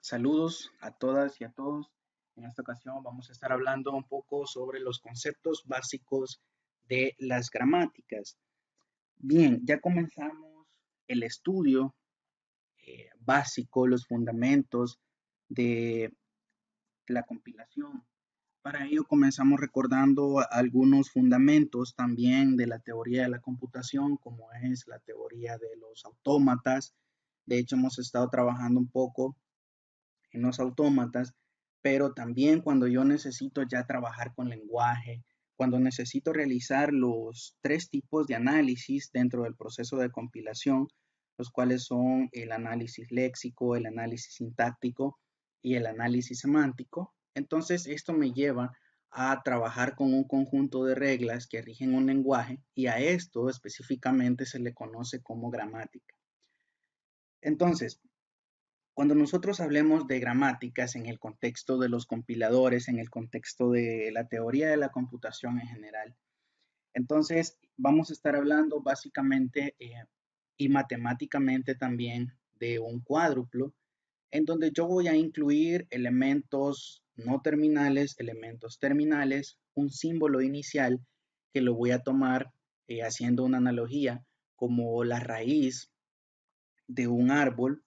Saludos a todas y a todos. En esta ocasión vamos a estar hablando un poco sobre los conceptos básicos de las gramáticas. Bien, ya comenzamos el estudio básico, los fundamentos de la compilación. Para ello comenzamos recordando algunos fundamentos también de la teoría de la computación, como es la teoría de los autómatas. De hecho, hemos estado trabajando un poco en los autómatas, pero también cuando yo necesito ya trabajar con lenguaje, cuando necesito realizar los tres tipos de análisis dentro del proceso de compilación, los cuales son el análisis léxico, el análisis sintáctico y el análisis semántico. Entonces, esto me lleva a trabajar con un conjunto de reglas que rigen un lenguaje y a esto específicamente se le conoce como gramática. Entonces, cuando nosotros hablemos de gramáticas en el contexto de los compiladores, en el contexto de la teoría de la computación en general, entonces vamos a estar hablando básicamente y matemáticamente también de un cuádruplo en donde yo voy a incluir elementos no terminales, elementos terminales, un símbolo inicial que lo voy a tomar haciendo una analogía como la raíz de un árbol,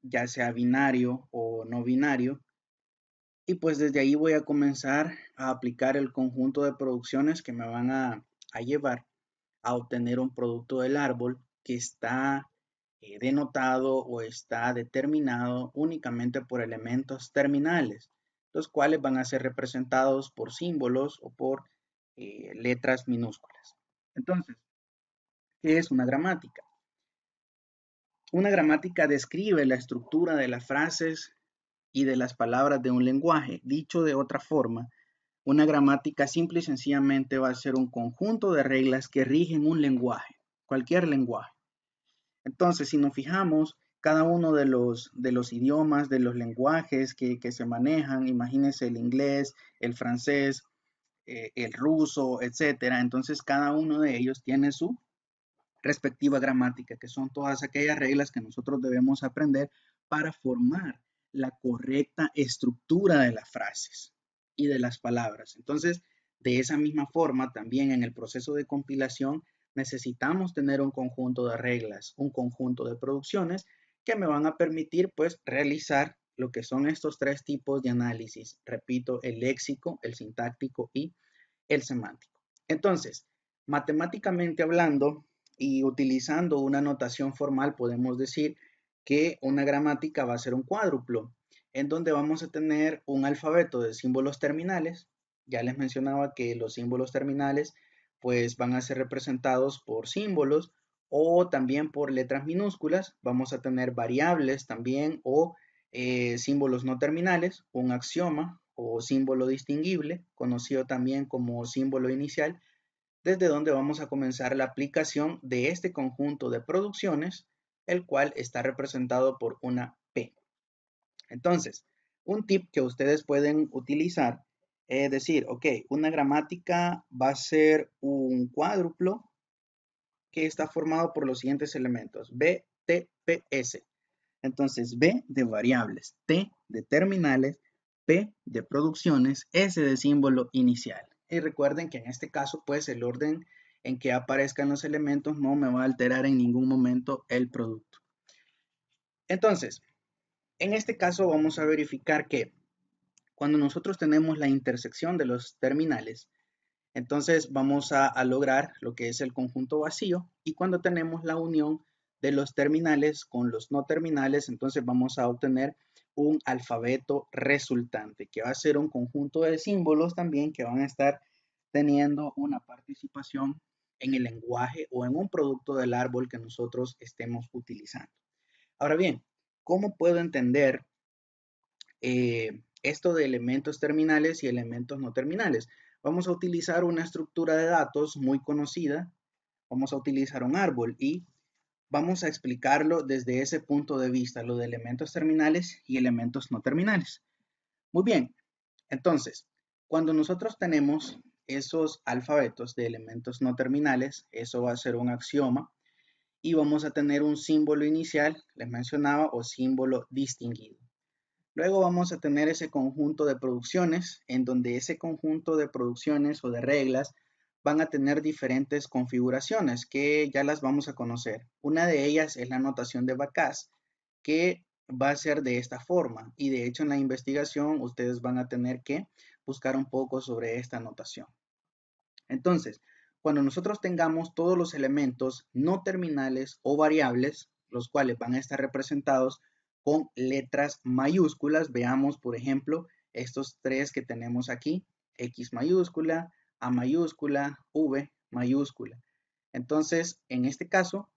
ya sea binario o no binario. Y pues desde ahí voy a comenzar a aplicar el conjunto de producciones que me van a llevar a obtener un producto del árbol que está denotado o está determinado únicamente por elementos terminales, los cuales van a ser representados por símbolos o por letras minúsculas. Entonces, ¿qué es una gramática? Una gramática describe la estructura de las frases y de las palabras de un lenguaje. Dicho de otra forma, una gramática simple y sencillamente va a ser un conjunto de reglas que rigen un lenguaje, cualquier lenguaje. Entonces, si nos fijamos, cada uno de los idiomas, de los lenguajes que se manejan, imagínense el inglés, el francés, el ruso, etcétera. Entonces, cada uno de ellos tiene su respectiva gramática, que son todas aquellas reglas que nosotros debemos aprender para formar la correcta estructura de las frases y de las palabras. Entonces, de esa misma forma, también en el proceso de compilación necesitamos tener un conjunto de reglas, un conjunto de producciones que me van a permitir pues realizar lo que son estos tres tipos de análisis. Repito, el léxico, el sintáctico y el semántico. Entonces, matemáticamente hablando y utilizando una notación formal, podemos decir que una gramática va a ser un cuádruplo, en donde vamos a tener un alfabeto de símbolos terminales. Ya les mencionaba que los símbolos terminales pues van a ser representados por símbolos o también por letras minúsculas. Vamos a tener variables también o símbolos no terminales, un axioma o símbolo distinguible, conocido también como símbolo inicial, desde donde vamos a comenzar la aplicación de este conjunto de producciones, el cual está representado por una P. Entonces, un tip que ustedes pueden utilizar es decir, ok, una gramática va a ser un cuádruplo que está formado por los siguientes elementos, B, T, P, S. Entonces, B de variables, T de terminales, P de producciones, S de símbolo inicial. Y recuerden que en este caso, pues el orden en que aparezcan los elementos no me va a alterar en ningún momento el producto. Entonces, en este caso vamos a verificar que cuando nosotros tenemos la intersección de los terminales, entonces vamos a lograr lo que es el conjunto vacío y cuando tenemos la unión de los terminales con los no terminales, entonces vamos a obtener un alfabeto resultante que va a ser un conjunto de símbolos también que van a estar teniendo una participación en el lenguaje o en un producto del árbol que nosotros estemos utilizando. Ahora bien, ¿cómo puedo entender esto de elementos terminales y elementos no terminales? Vamos a utilizar una estructura de datos muy conocida, vamos a utilizar un árbol y vamos a explicarlo desde ese punto de vista, lo de elementos terminales y elementos no terminales. Muy bien, entonces, cuando nosotros tenemos esos alfabetos de elementos no terminales, eso va a ser un axioma y vamos a tener un símbolo inicial, les mencionaba, o símbolo distinguido. Luego vamos a tener ese conjunto de producciones, en donde ese conjunto de producciones o de reglas van a tener diferentes configuraciones que ya las vamos a conocer. Una de ellas es la notación de Backus, que va a ser de esta forma. Y de hecho en la investigación ustedes van a tener que buscar un poco sobre esta notación. Entonces, cuando nosotros tengamos todos los elementos no terminales o variables, los cuales van a estar representados con letras mayúsculas, veamos, por ejemplo, estos tres que tenemos aquí, X mayúscula, A mayúscula, V mayúscula. Entonces, en este caso,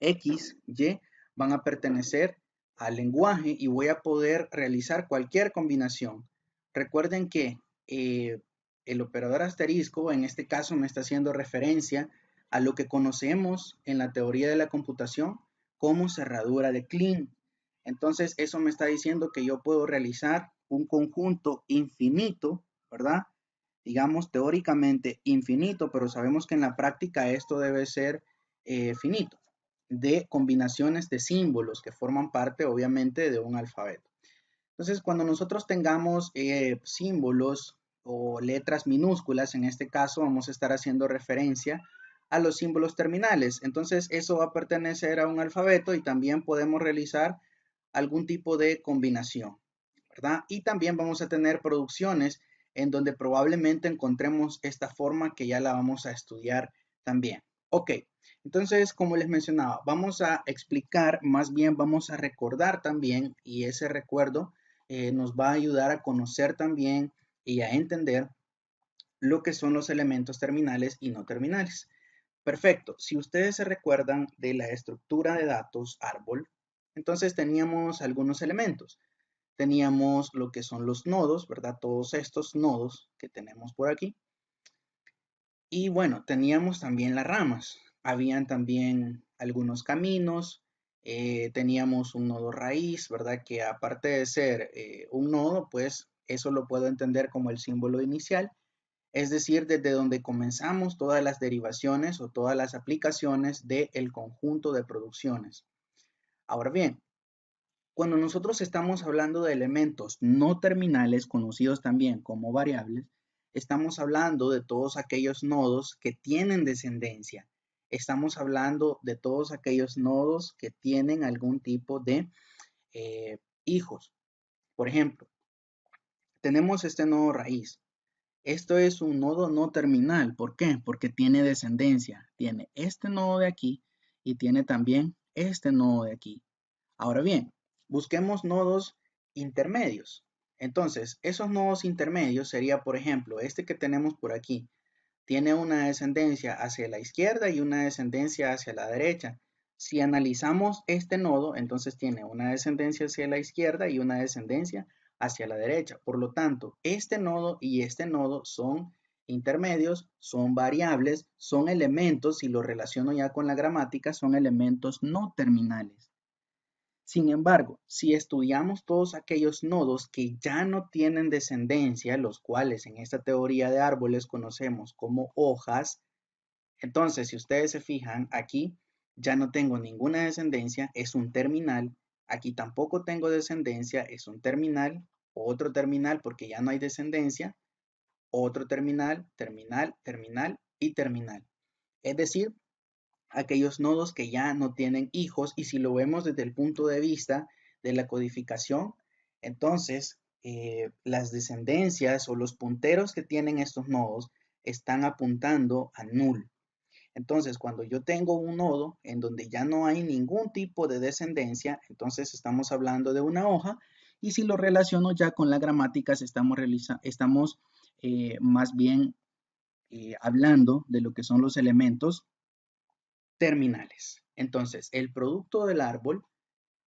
X, Y van a pertenecer al lenguaje y voy a poder realizar cualquier combinación. Recuerden que el operador asterisco en este caso me está haciendo referencia a lo que conocemos en la teoría de la computación como cerradura de Kleene. Entonces eso me está diciendo que yo puedo realizar un conjunto infinito, ¿verdad? Digamos teóricamente infinito, pero sabemos que en la práctica esto debe ser finito, de combinaciones de símbolos que forman parte obviamente de un alfabeto. Entonces, cuando nosotros tengamos símbolos o letras minúsculas, en este caso vamos a estar haciendo referencia a los símbolos terminales. Entonces, eso va a pertenecer a un alfabeto y también podemos realizar algún tipo de combinación, ¿verdad? Y también vamos a tener producciones en donde probablemente encontremos esta forma que ya la vamos a estudiar también. Ok, entonces, como les mencionaba, vamos a explicar, más bien vamos a recordar también, y ese recuerdo nos va a ayudar a conocer también y a entender lo que son los elementos terminales y no terminales. Perfecto, si ustedes se recuerdan de la estructura de datos árbol, entonces teníamos algunos elementos. Teníamos lo que son los nodos, ¿verdad? Todos estos nodos que tenemos por aquí. Y bueno, teníamos también las ramas. Habían también algunos caminos. Teníamos un nodo raíz, ¿verdad? Que aparte de ser un nodo, pues eso lo puedo entender como el símbolo inicial. Es decir, desde donde comenzamos todas las derivaciones o todas las aplicaciones del conjunto de producciones. Ahora bien, cuando nosotros estamos hablando de elementos no terminales, conocidos también como variables, estamos hablando de todos aquellos nodos que tienen descendencia. Estamos hablando de todos aquellos nodos que tienen algún tipo de hijos. Por ejemplo, tenemos este nodo raíz. Esto es un nodo no terminal. ¿Por qué? Porque tiene descendencia. Tiene este nodo de aquí y tiene también este nodo de aquí. Ahora bien, busquemos nodos intermedios. Entonces, esos nodos intermedios sería, por ejemplo, este que tenemos por aquí. Tiene una descendencia hacia la izquierda y una descendencia hacia la derecha. Si analizamos este nodo, entonces tiene una descendencia hacia la izquierda y una descendencia hacia la derecha. Por lo tanto, este nodo y este nodo son intermedios, son variables, son elementos, si lo relaciono ya con la gramática, son elementos no terminales. Sin embargo, si estudiamos todos aquellos nodos que ya no tienen descendencia, los cuales en esta teoría de árboles conocemos como hojas, entonces si ustedes se fijan aquí, ya no tengo ninguna descendencia, es un terminal. Aquí tampoco tengo descendencia, es un terminal, otro terminal porque ya no hay descendencia, otro terminal, terminal, terminal y terminal. Es decir, aquellos nodos que ya no tienen hijos y si lo vemos desde el punto de vista de la codificación, entonces las descendencias o los punteros que tienen estos nodos están apuntando a null. Entonces, cuando yo tengo un nodo en donde ya no hay ningún tipo de descendencia, entonces estamos hablando de una hoja y si lo relaciono ya con la gramática, estamos más bien hablando de lo que son los elementos terminales. Entonces, el producto del árbol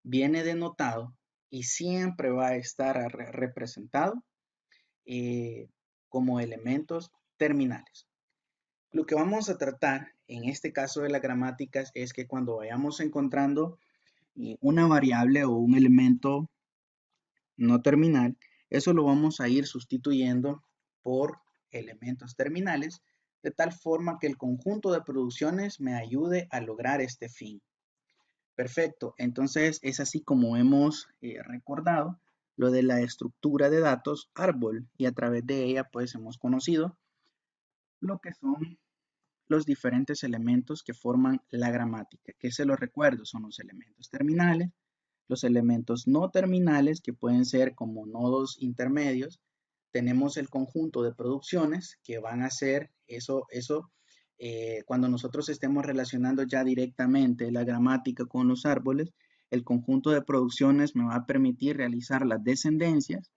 viene denotado y siempre va a estar representado eh, como elementos terminales. Lo que vamos a tratar en este caso de las gramáticas es que cuando vayamos encontrando una variable o un elemento no terminal, eso lo vamos a ir sustituyendo por elementos terminales, de tal forma que el conjunto de producciones me ayude a lograr este fin. Perfecto, entonces es así como hemos recordado lo de la estructura de datos árbol y a través de ella pues hemos conocido lo que son los diferentes elementos que forman la gramática, que se los recuerdo, son los elementos terminales, los elementos no terminales, que pueden ser como nodos intermedios. Tenemos el conjunto de producciones que van a ser cuando nosotros estemos relacionando ya directamente la gramática con los árboles, el conjunto de producciones me va a permitir realizar las descendencias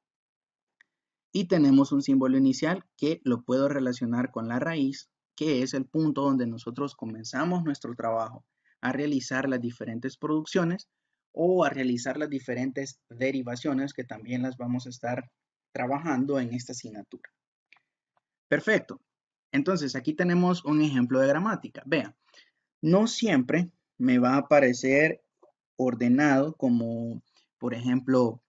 y tenemos un símbolo inicial que lo puedo relacionar con la raíz, que es el punto donde nosotros comenzamos nuestro trabajo a realizar las diferentes producciones o a realizar las diferentes derivaciones que también las vamos a estar trabajando en esta asignatura. Perfecto. Entonces, aquí tenemos un ejemplo de gramática. Vean, no siempre me va a aparecer ordenado como, por ejemplo,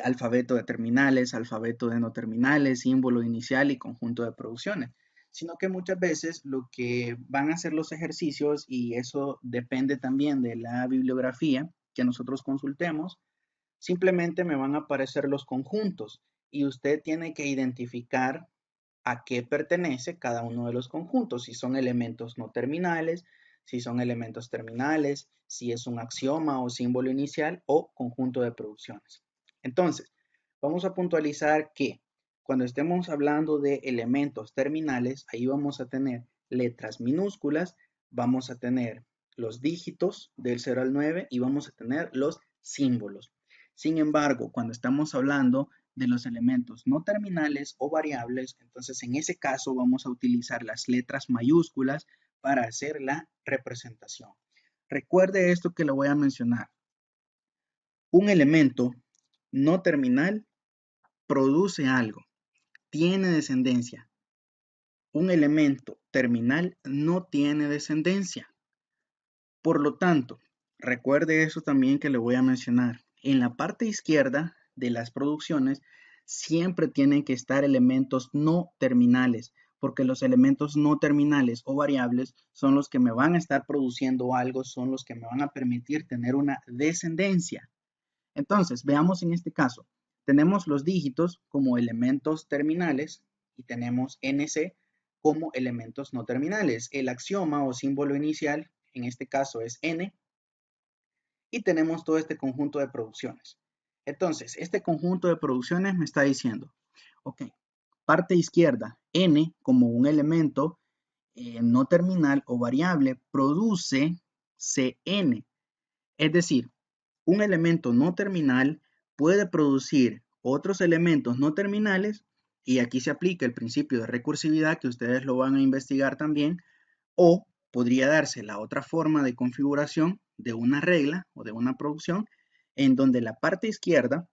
alfabeto de terminales, alfabeto de no terminales, símbolo inicial y conjunto de producciones, sino que muchas veces lo que van a hacer los ejercicios, y eso depende también de la bibliografía que nosotros consultemos, simplemente me van a aparecer los conjuntos y usted tiene que identificar a qué pertenece cada uno de los conjuntos, si son elementos no terminales, si son elementos terminales, si es un axioma o símbolo inicial o conjunto de producciones. Entonces, vamos a puntualizar que cuando estemos hablando de elementos terminales, ahí vamos a tener letras minúsculas, vamos a tener los dígitos del 0 al 9 y vamos a tener los símbolos. Sin embargo, cuando estamos hablando de los elementos no terminales o variables, entonces en ese caso vamos a utilizar las letras mayúsculas para hacer la representación. Recuerde esto que le voy a mencionar. Un elemento no terminal produce algo, tiene descendencia. Un elemento terminal no tiene descendencia. Por lo tanto, recuerde eso también que le voy a mencionar. En la parte izquierda de las producciones siempre tienen que estar elementos no terminales, porque los elementos no terminales o variables son los que me van a estar produciendo algo, son los que me van a permitir tener una descendencia. Entonces, veamos en este caso. Tenemos los dígitos como elementos terminales y tenemos NC como elementos no terminales. El axioma o símbolo inicial, en este caso, es N, y tenemos todo este conjunto de producciones. Entonces, este conjunto de producciones me está diciendo, ok, parte izquierda, N como un elemento no terminal o variable produce CN. Es decir, un elemento no terminal puede producir otros elementos no terminales y aquí se aplica el principio de recursividad que ustedes lo van a investigar también, o podría darse la otra forma de configuración de una regla o de una producción en donde la parte izquierda,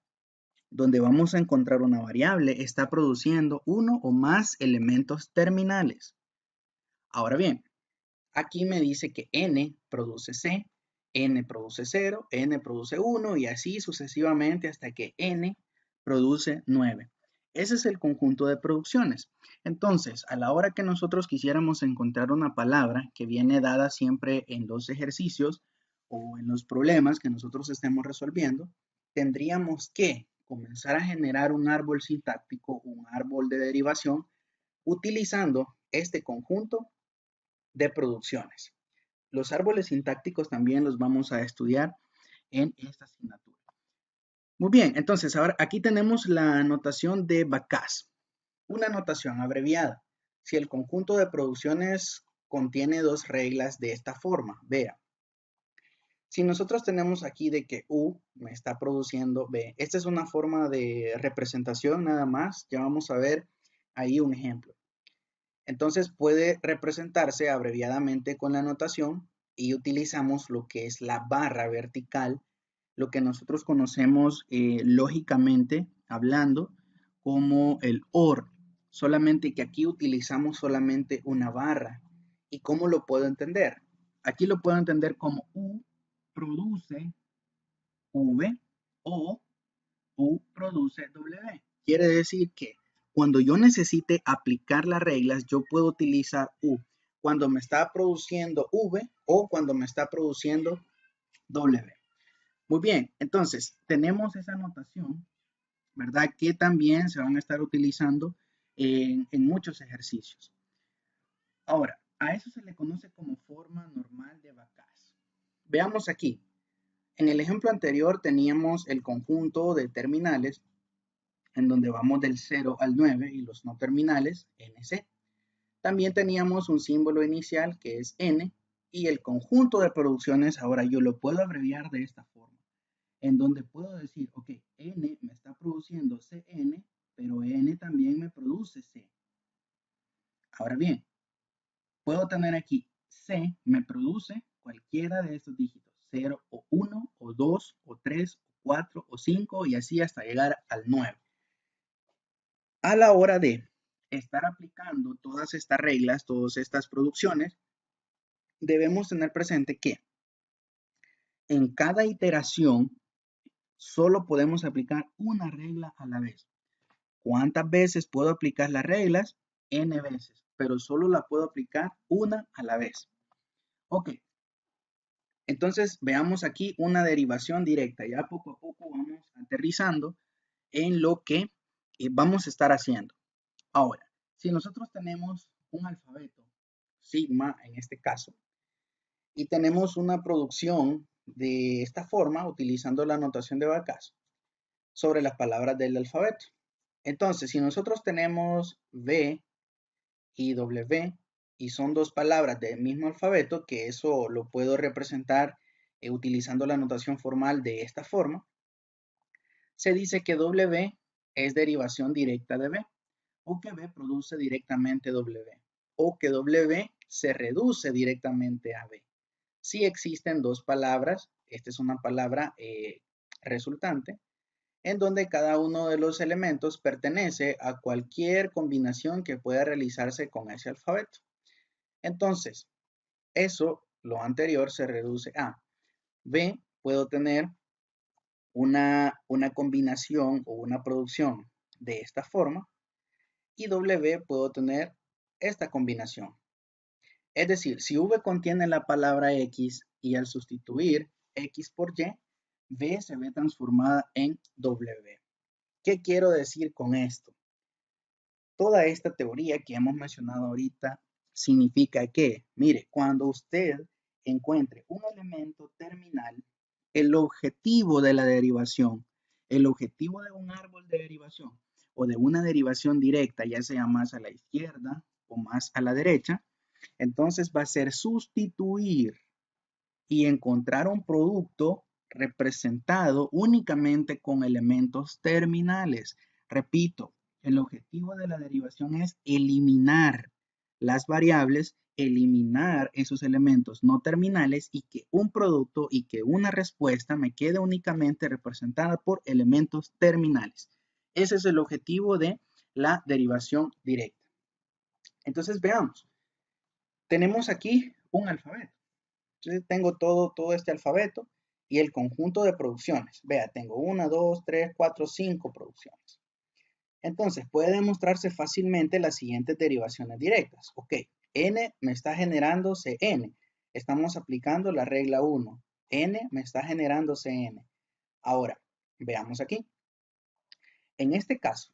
donde vamos a encontrar una variable, está produciendo uno o más elementos terminales. Ahora bien, aquí me dice que n produce c, n produce 0, n produce 1 y así sucesivamente hasta que n produce 9. Ese es el conjunto de producciones. Entonces, a la hora que nosotros quisiéramos encontrar una palabra que viene dada siempre en los ejercicios o en los problemas que nosotros estemos resolviendo, tendríamos que comenzar a generar un árbol sintáctico, un árbol de derivación, utilizando este conjunto de producciones. Los árboles sintácticos también los vamos a estudiar en esta asignatura. Muy bien, entonces ahora aquí tenemos la notación de Backus, una notación abreviada. Si el conjunto de producciones contiene dos reglas de esta forma, vea. Si nosotros tenemos aquí de que U me está produciendo B, esta es una forma de representación nada más, ya vamos a ver ahí un ejemplo. Entonces puede representarse abreviadamente con la notación y utilizamos lo que es la barra vertical, lo que nosotros conocemos lógicamente hablando como el OR, solamente que aquí utilizamos solamente una barra. ¿Y cómo lo puedo entender? Aquí lo puedo entender como U produce V o U produce W. Quiere decir que cuando yo necesite aplicar las reglas, yo puedo utilizar U cuando me está produciendo V o cuando me está produciendo W. Muy bien, entonces tenemos esa notación, ¿verdad? Que también se van a estar utilizando en muchos ejercicios. Ahora, a eso se le conoce como forma normal de Backus. Veamos aquí. En el ejemplo anterior teníamos el conjunto de terminales en donde vamos del 0 al 9 y los no terminales, NC. También teníamos un símbolo inicial que es N y el conjunto de producciones, ahora yo lo puedo abreviar de esta forma, en donde puedo decir, ok, N me está produciendo CN, pero N también me produce C. Ahora bien, puedo tener aquí C me produce cualquiera de estos dígitos, 0 o 1 o 2 o 3 o 4 o 5 y así hasta llegar al 9. A la hora de estar aplicando todas estas reglas, todas estas producciones, debemos tener presente que en cada iteración solo podemos aplicar una regla a la vez. ¿Cuántas veces puedo aplicar las reglas? N veces, pero solo la puedo aplicar una a la vez. Ok, entonces veamos aquí una derivación directa. Ya poco a poco vamos aterrizando en lo que vamos a estar haciendo. Ahora, si nosotros tenemos un alfabeto, sigma en este caso, y tenemos una producción de esta forma, utilizando la notación de Backus, sobre las palabras del alfabeto. Entonces, si nosotros tenemos V y W, y son dos palabras del mismo alfabeto, que eso lo puedo representar utilizando la notación formal de esta forma, se dice que W es derivación directa de V, o que V produce directamente W, o que W se reduce directamente a V. Si existen dos palabras, esta es una palabra resultante, en donde cada uno de los elementos pertenece a cualquier combinación que pueda realizarse con ese alfabeto. Entonces, eso, lo anterior, se reduce a V, puedo tener una combinación o una producción de esta forma, y W puedo tener esta combinación. Es decir, si V contiene la palabra X y al sustituir X por Y, V se ve transformada en W. ¿Qué quiero decir con esto? Toda esta teoría que hemos mencionado ahorita significa que, mire, cuando usted encuentre un elemento terminal, el objetivo de la derivación, el objetivo de un árbol de derivación o de una derivación directa, ya sea más a la izquierda o más a la derecha, entonces va a ser sustituir y encontrar un producto representado únicamente con elementos terminales. Repito, el objetivo de la derivación es eliminar las variables, eliminar esos elementos no terminales y que un producto y que una respuesta me quede únicamente representada por elementos terminales. Ese es el objetivo de la derivación directa. Entonces veamos, tenemos aquí un alfabeto. Entonces tengo todo este alfabeto y el conjunto de producciones. Vea, tengo 1, 2, 3, 4, 5 producciones. Entonces puede demostrarse fácilmente las siguientes derivaciones directas. Ok, n me está generando Cn. Estamos aplicando la regla 1. N me está generando Cn. Ahora, veamos aquí. En este caso,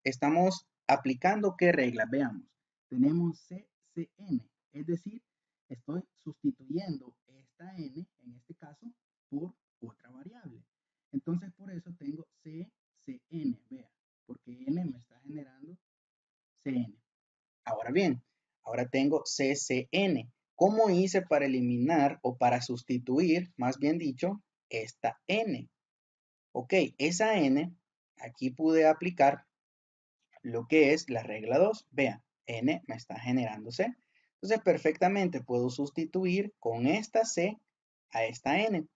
estamos aplicando ¿qué regla? Veamos. Tenemos CCN, es decir, estoy sustituyendo esta n, en este caso, por otra variable. Entonces, por eso tengo CCN, vea, porque n me está generando Cn. Ahora bien, ahora tengo CCN. ¿Cómo hice para eliminar o para sustituir, más bien dicho, esta n? Ok, esa n, aquí pude aplicar lo que es la regla 2. Vean, n me está generando c. Entonces, perfectamente puedo sustituir con esta c a esta n.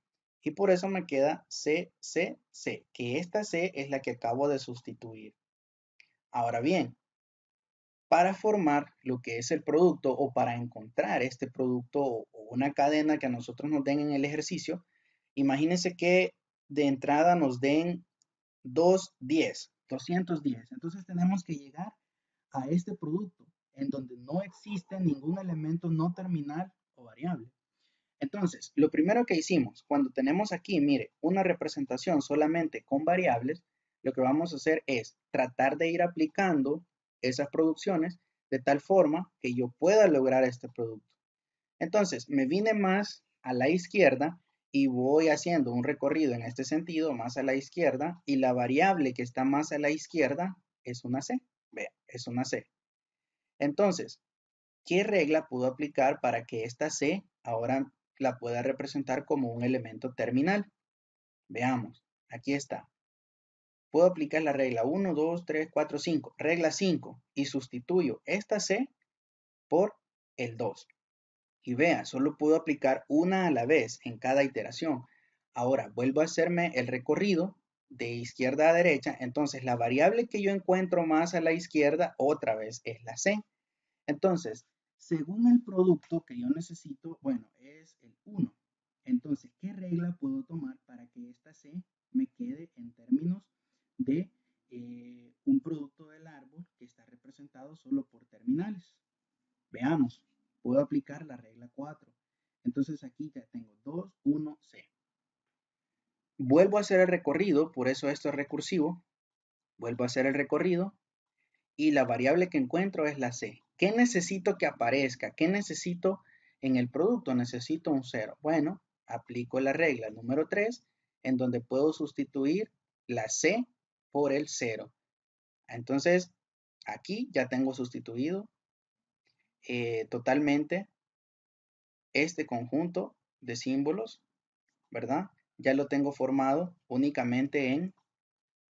Y por eso me queda c, c, c, que esta c es la que acabo de sustituir. Ahora bien, para formar lo que es el producto o para encontrar este producto o una cadena que a nosotros nos den en el ejercicio, imagínense que de entrada nos den 210. Entonces tenemos que llegar a este producto en donde no existe ningún elemento no terminal o variable. Entonces, lo primero que hicimos, cuando tenemos aquí, mire, una representación solamente con variables, lo que vamos a hacer es tratar de ir aplicando esas producciones de tal forma que yo pueda lograr este producto. Entonces, me vine más a la izquierda y voy haciendo un recorrido en este sentido, más a la izquierda, y la variable que está más a la izquierda es una C. Vea, es una C. Entonces, ¿qué regla puedo aplicar para que esta C ahora la pueda representar como un elemento terminal? Veamos, aquí está. Puedo aplicar la regla 1, 2, 3, 4, 5. Regla 5 y sustituyo esta C por el 2. Y vea, solo puedo aplicar una a la vez en cada iteración. Ahora vuelvo a hacerme el recorrido de izquierda a derecha. Entonces la variable que yo encuentro más a la izquierda otra vez es la C. Entonces, según el producto que yo necesito, bueno, es el 1. Entonces, ¿qué regla puedo tomar para que esta C me quede en términos de un producto del árbol que está representado solo por terminales? Veamos, puedo aplicar la regla 4. Entonces aquí ya tengo 2, 1, C. Vuelvo a hacer el recorrido, por eso esto es recursivo. Vuelvo a hacer el recorrido y la variable que encuentro es la C. ¿Qué necesito que aparezca? ¿Qué necesito en el producto? Necesito un 0. Bueno, aplico la regla número 3 en donde puedo sustituir la C por el 0. Entonces, aquí ya tengo sustituido totalmente este conjunto de símbolos, ¿verdad? Ya lo tengo formado únicamente en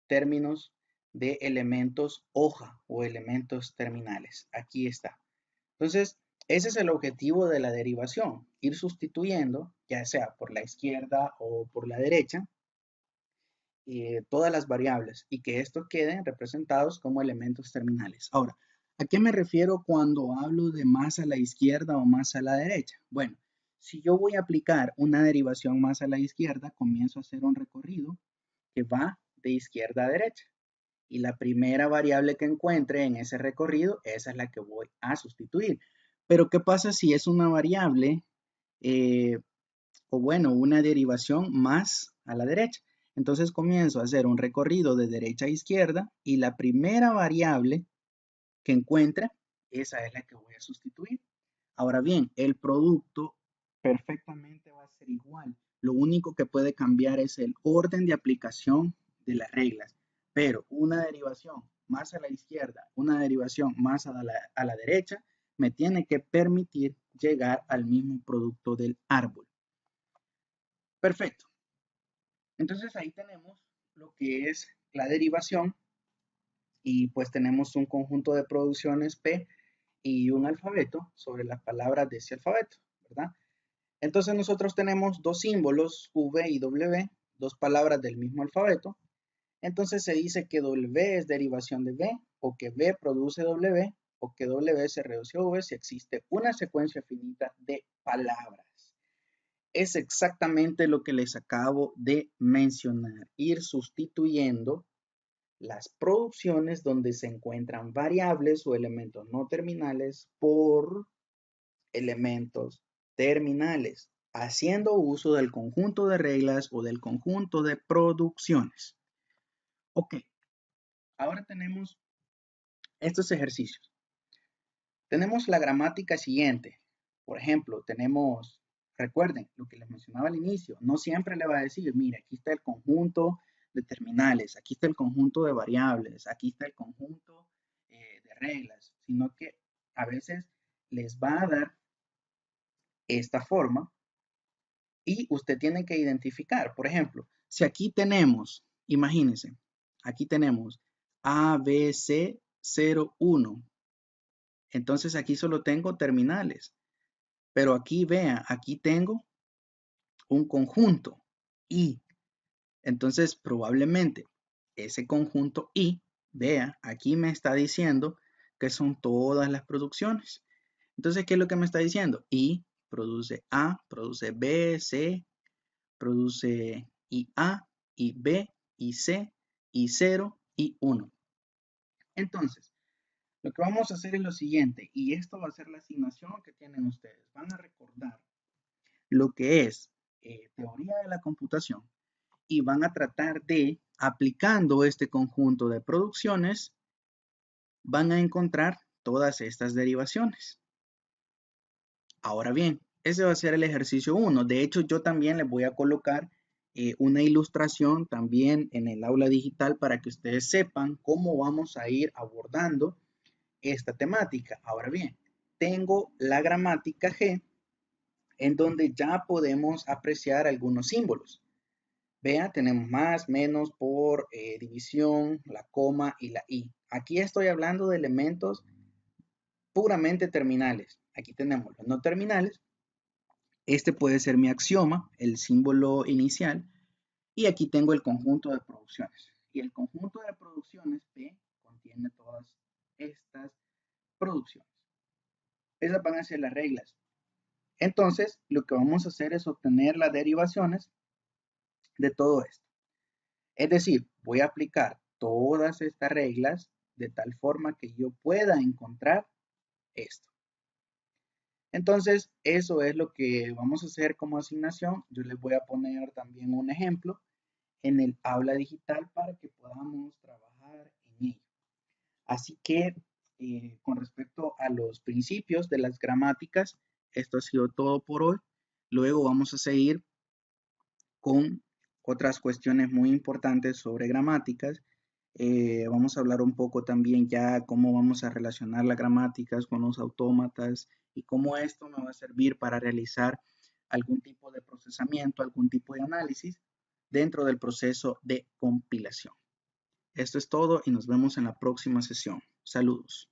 términos de elementos hoja o elementos terminales. Aquí está. Entonces, ese es el objetivo de la derivación, ir sustituyendo, ya sea por la izquierda o por la derecha, todas las variables y que estos queden representados como elementos terminales. Ahora, ¿a qué me refiero cuando hablo de más a la izquierda o más a la derecha? Bueno, si yo voy a aplicar una derivación más a la izquierda, comienzo a hacer un recorrido que va de izquierda a derecha. Y la primera variable que encuentre en ese recorrido, esa es la que voy a sustituir. Pero ¿qué pasa si es una variable eh, o bueno, una derivación más a la derecha? Entonces comienzo a hacer un recorrido de derecha a izquierda y la primera variable que encuentre, esa es la que voy a sustituir. Ahora bien, el producto perfectamente va a ser igual. Lo único que puede cambiar es el orden de aplicación de las reglas. Pero una derivación más a la izquierda, una derivación más a la derecha, me tiene que permitir llegar al mismo producto del árbol. Perfecto. Entonces ahí tenemos lo que es la derivación y pues tenemos un conjunto de producciones P y un alfabeto sobre las palabras de ese alfabeto, ¿verdad? Entonces nosotros tenemos dos símbolos, V y W, dos palabras del mismo alfabeto. Entonces se dice que W es derivación de V, o que V produce W, o que W se reduce a V si existe una secuencia finita de palabras. Es exactamente lo que les acabo de mencionar, ir sustituyendo las producciones donde se encuentran variables o elementos no terminales por elementos terminales, haciendo uso del conjunto de reglas o del conjunto de producciones. Ok, ahora tenemos estos ejercicios. Tenemos la gramática siguiente. Por ejemplo, tenemos, recuerden lo que les mencionaba al inicio, no siempre le va a decir, mira, aquí está el conjunto de terminales, aquí está el conjunto de variables, aquí está el conjunto de reglas, sino que a veces les va a dar esta forma y usted tiene que identificar, por ejemplo, si aquí tenemos, imagínense, aquí tenemos A, B, C, 0, 1. Entonces aquí solo tengo terminales, pero aquí vea, aquí tengo un conjunto y entonces probablemente ese conjunto y, vea, aquí me está diciendo que son todas las producciones. Entonces, ¿qué es lo que me está diciendo? Y produce A, produce B, C, produce y A, y B, y C, y 0, y 1. Entonces, lo que vamos a hacer es lo siguiente, y esto va a ser la asignación que tienen ustedes. Van a recordar lo que es teoría de la computación y van a tratar de, aplicando este conjunto de producciones, van a encontrar todas estas derivaciones. Ahora bien, ese va a ser el ejercicio 1. De hecho, yo también les voy a colocar una ilustración también en el aula digital para que ustedes sepan cómo vamos a ir abordando esta temática. Ahora bien, tengo la gramática G en donde ya podemos apreciar algunos símbolos. Vean, tenemos más, menos, por, división, la coma y la i. Aquí estoy hablando de elementos puramente terminales. Aquí tenemos los no terminales. Este puede ser mi axioma, el símbolo inicial. Y aquí tengo el conjunto de producciones. Y el conjunto de producciones P contiene todas estas producciones. Esas van a ser las reglas. Entonces, lo que vamos a hacer es obtener las derivaciones de todo esto. Es decir, voy a aplicar todas estas reglas de tal forma que yo pueda encontrar esto. Entonces, eso es lo que vamos a hacer como asignación. Yo les voy a poner también un ejemplo en el aula digital para que podamos trabajar en ello. Así que, con respecto a los principios de las gramáticas, esto ha sido todo por hoy. Luego vamos a seguir con otras cuestiones muy importantes sobre gramáticas. Vamos a hablar un poco también ya cómo vamos a relacionar las gramáticas con los autómatas y cómo esto me va a servir para realizar algún tipo de procesamiento, algún tipo de análisis dentro del proceso de compilación. Esto es todo y nos vemos en la próxima sesión. Saludos.